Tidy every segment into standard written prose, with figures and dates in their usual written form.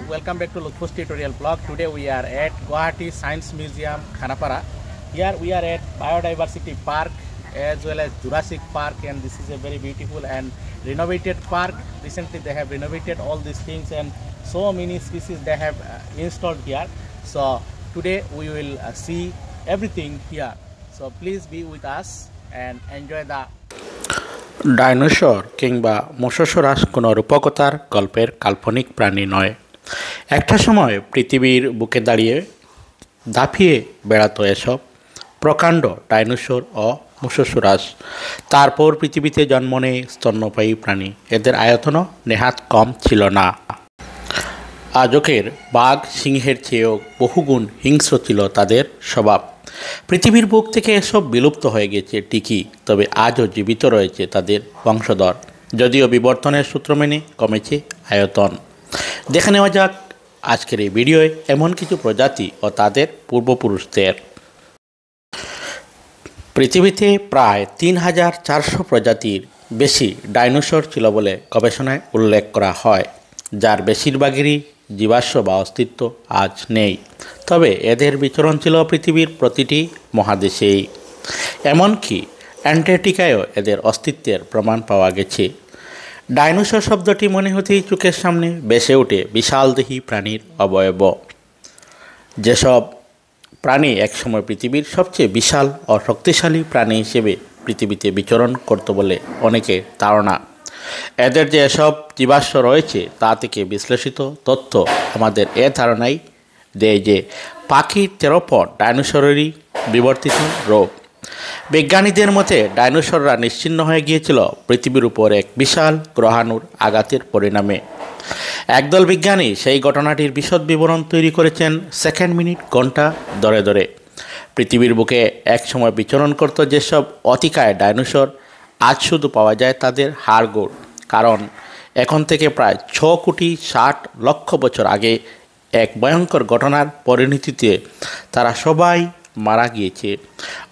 Welcome back to Lutfus Tutorial Blog. Today we are at Guwahati Science Museum, Khanapara. Here we are at Biodiversity Park as well as Jurassic Park, and this is a very beautiful and renovated park. Recently they have renovated all these things and so many species they have installed here. So today we will see everything here. So please be with us and enjoy the dinosaur কিংবা Mosasaurus কোনো রূপকথার গল্পের কাল্পনিক প্রাণী নয়। একটা সময় পৃথিবীর বুকে দাঁড়িয়ে দাপিয়ে বেড়াতো এসব প্রকাণ্ড ডাইনোসর ও মোসাসরাস। তারপর পৃথিবীতে জন্ম নেয় স্তন্যপায়ী প্রাণী। এদের আয়তনও নেহাত কম ছিল না। আজকের বাঘ সিংহের চেয়েও বহুগুণ হিংস্র ছিল তাদের স্বভাব। পৃথিবীর বুক থেকে এসব বিলুপ্ত হয়ে গেছে ঠিকই, তবে আজও জীবিত রয়েছে তাদের বংশধর, যদিও বিবর্তনের সূত্র মেনে কমেছে আয়তন। দেখে নেওয়া যাক আজকের এই ভিডিওয়ে এমন কিছু প্রজাতি ও তাদের পূর্বপুরুষদের। পৃথিবীতে প্রায় ৩,৪০০ প্রজাতির বেশি ডাইনোসর ছিল বলে গবেষণায় উল্লেখ করা হয়, যার বেশিরভাগেরই জীবাশ্ম বা অস্তিত্ব আজ নেই। তবে এদের বিচরণ ছিল পৃথিবীর প্রতিটি মহাদেশেই, এমনকি অ্যান্টার্কটিকায়ও এদের অস্তিত্বের প্রমাণ পাওয়া গেছে। ডাইনোসর শব্দটি মনে হতেই চোখের সামনে ভেসে ওঠে বিশালদেহী প্রাণীর অবয়ব। যেসব প্রাণী একসময় পৃথিবীর সবচেয়ে বিশাল ও শক্তিশালী প্রাণী হিসেবে পৃথিবীতে বিচরণ করত বলে অনেকের ধারণা। এদের যে এসব জীবাশ্ম রয়েছে তা থেকে বিশ্লেষিত তথ্য আমাদের এ ধারণাই দেয় যে পাখির থেরোপড ডাইনোসরেরই বিবর্তিত রূপ। বিজ্ঞানীদের মতে ডাইনোসররা নিশ্চিহ্ন হয়ে গিয়েছিল পৃথিবীর উপর এক বিশাল গ্রহাণুর আঘাতের পরিণামে। একদল বিজ্ঞানী সেই ঘটনাটির বিশদ বিবরণ তৈরি করেছেন সেকেন্ড, মিনিট, ঘন্টা ধরে ধরে। পৃথিবীর বুকে একসময় বিচরণ করত যেসব অতিকায় ডাইনোসর, আজ শুধু পাওয়া যায় তাদের হাড়গোড়, কারণ এখন থেকে প্রায় ৬,৬০,০০,০০০ বছর আগে এক ভয়ঙ্কর ঘটনার পরিণতিতে তারা সবাই মারা গিয়েছে।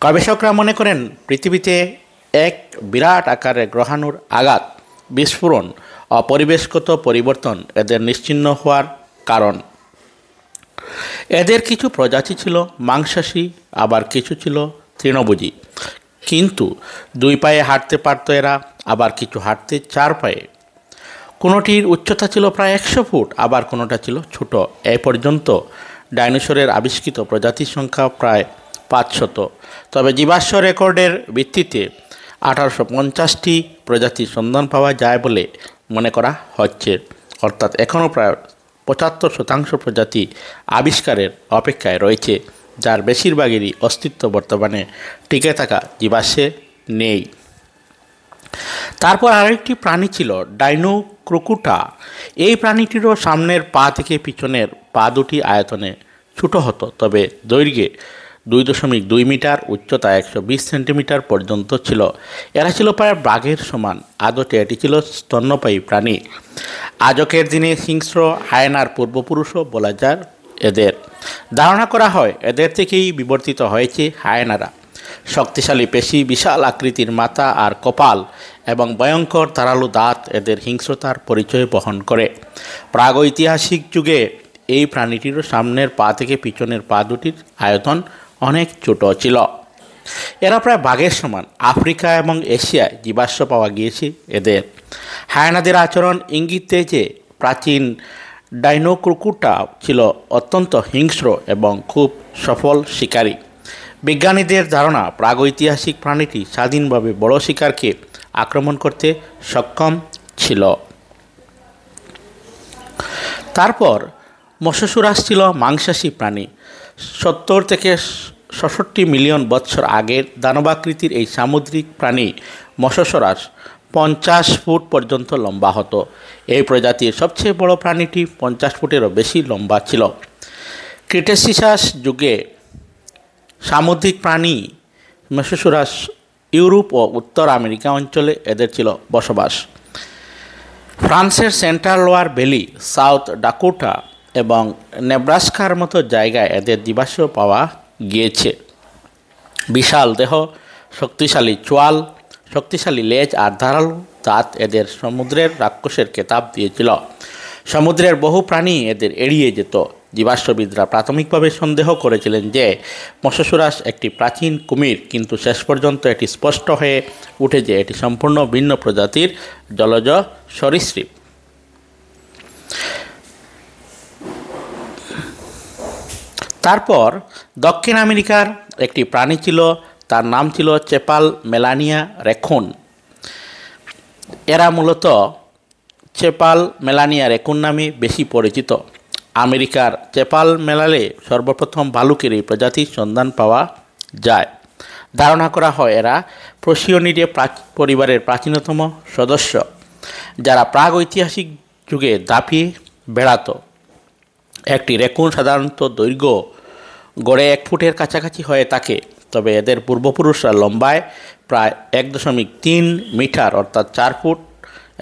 গবেষকরা মনে করেন পৃথিবীতে এক বিরাট আকারের গ্রহাণুর আঘাত, বিস্ফোরণ ও পরিবেশগত পরিবর্তন এদের নিশ্চিহ্ন হওয়ার কারণ। এদের কিছু প্রজাতি ছিল মাংসাশী, আবার কিছু ছিল তৃণভোজী, কিন্তু ২ পায়ে হাঁটতে পারত এরা, আবার কিছু হাঁটতে ৪ পায়ে। কোনোটির উচ্চতা ছিল প্রায় ১০০ ফুট, আবার কোনোটা ছিল ছোট। এ পর্যন্ত ডাইনোসরের আবিষ্কৃত প্রজাতির সংখ্যা প্রায় ৫০০। তবে জীবাশ্ম রেকর্ডের ভিত্তিতে ১৮৫০টি প্রজাতির সন্ধান পাওয়া যায় বলে মনে করা হচ্ছে, অর্থাৎ এখনও প্রায় ৭৫% প্রজাতি আবিষ্কারের অপেক্ষায় রয়েছে, যার বেশিরভাগেরই অস্তিত্ব বর্তমানে টিকে থাকা জীবাশ্মে নেই। তারপর আরেকটি প্রাণী ছিল ডাইনোক্রোকুটা। এই প্রাণীটিরও সামনের পা থেকে পিছনের পা দুটি আয়তনে ছোটো হতো, তবে দৈর্ঘ্যে ২.২ মিটার, উচ্চতা ১২০ সেন্টিমিটার পর্যন্ত ছিল। এরা ছিল প্রায় বাঘের সমান। আদতে এটি ছিল স্তন্যপায়ী প্রাণী। আজকের দিনে হিংস্র হায়েনার পূর্বপুরুষও বলা যায় এদের। ধারণা করা হয় এদের থেকেই বিবর্তিত হয়েছে হায়েনারা। শক্তিশালী পেশি, বিশাল আকৃতির মাথা আর কপাল এবং ভয়ঙ্কর ধারালো দাঁত এদের হিংস্রতার পরিচয় বহন করে। প্রাগৈতিহাসিক যুগে এই প্রাণীটিরও সামনের পা থেকে পিছনের পা দুটির আয়তন অনেক ছোট ছিল। এরা প্রায় বাঘের সমান। আফ্রিকা এবং এশিয়ায় জীবাশ্ম পাওয়া গিয়েছে এদের। হায়েনাদের আচরণ ইঙ্গিত দেয় যে প্রাচীন ডাইনোক্রোকুটা ছিল অত্যন্ত হিংস্র এবং খুব সফল শিকারী। বিজ্ঞানীদের ধারণা প্রাগৈতিহাসিক প্রাণীটি স্বাধীনভাবে বড় শিকারকে আক্রমণ করতে সক্ষম ছিল। তারপর মোসাসরাস ছিল মাংসাশী প্রাণী। ৭০ থেকে ৬৬ মিলিয়ন বৎসর আগের দানবাকৃতির এই সামুদ্রিক প্রাণী মোসাসরাস ৫০ ফুট পর্যন্ত লম্বা হতো। এই প্রজাতির সবচেয়ে বড় প্রাণীটি ৫০ ফুটেরও বেশি লম্বা ছিল। ক্রিটেসিয়াস যুগে সামুদ্রিক প্রাণী মোসাসরাস ইউরোপ ও উত্তর আমেরিকা অঞ্চলে এদের ছিল বসবাস। ফ্রান্সের central lower valley, south Dakota এবং নেব্রাস্কার মতো জায়গায় এদের জীবাশ্ম পাওয়া গিয়েছে। বিশাল দেহ, শক্তিশালী চোয়াল, শক্তিশালী লেজ আর ধারালো দাঁত এদের সমুদ্রের রাক্ষসের খেতাব দিয়েছিল। সমুদ্রের বহু প্রাণী এদের এড়িয়ে যেত। জীবাশ্মবিদরা প্রাথমিকভাবে সন্দেহ করেছিলেন যে মৎস্যসুরাস একটি প্রাচীন কুমির, কিন্তু শেষ পর্যন্ত এটি স্পষ্ট হয়ে উঠে যে এটি সম্পূর্ণ ভিন্ন প্রজাতির জলজ সরীসৃপ। তারপর দক্ষিণ আমেরিকার একটি প্রাণী ছিল, তার নাম ছিল চেপাল মেলানিয়া রেকুন। এরা মূলত চেপাল মেলানিয়া রেকুন নামে বেশি পরিচিত। আমেরিকার চেপাল মেলালে সর্বপ্রথম ভালুকের এই প্রজাতির সন্ধান পাওয়া যায়। ধারণা করা হয় এরা প্রোসিওনিডে পরিবারের প্রাচীনতম সদস্য, যারা প্রাগৈতিহাসিক যুগে দাপিয়ে বেড়াত। একটি রেকুন সাধারণত দৈর্ঘ্য গড়ে 1 ফুটের কাছাকাছি হয়ে থাকে, তবে এদের পূর্বপুরুষরা লম্বায় প্রায় 1.3 মিটার অর্থাৎ 4 ফুট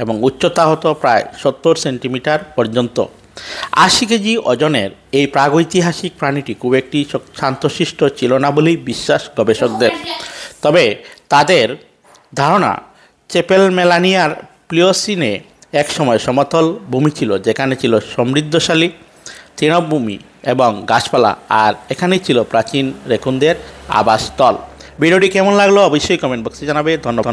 এবং উচ্চতা হতো প্রায় 70 সেন্টিমিটার পর্যন্ত। 80 কেজি ওজনের এই প্রাগৈতিহাসিক প্রাণীটি খুব একটি শান্তশিষ্ট ছিল না বলেই বিশ্বাস গবেষকদের। তবে তাদের ধারণা চেপেল মেলানিয়ার প্লিওসিনে একসময় সমতল ভূমি ছিল, যেখানে ছিল সমৃদ্ধশালী তৃণভূমি এবং গাছপালা, আর এখানেই ছিল প্রাচীন রেকুনদের আবাসস্থল। ভিডিওটি কেমন লাগলো অবশ্যই কমেন্ট বক্সে জানাবে। ধন্যবাদ।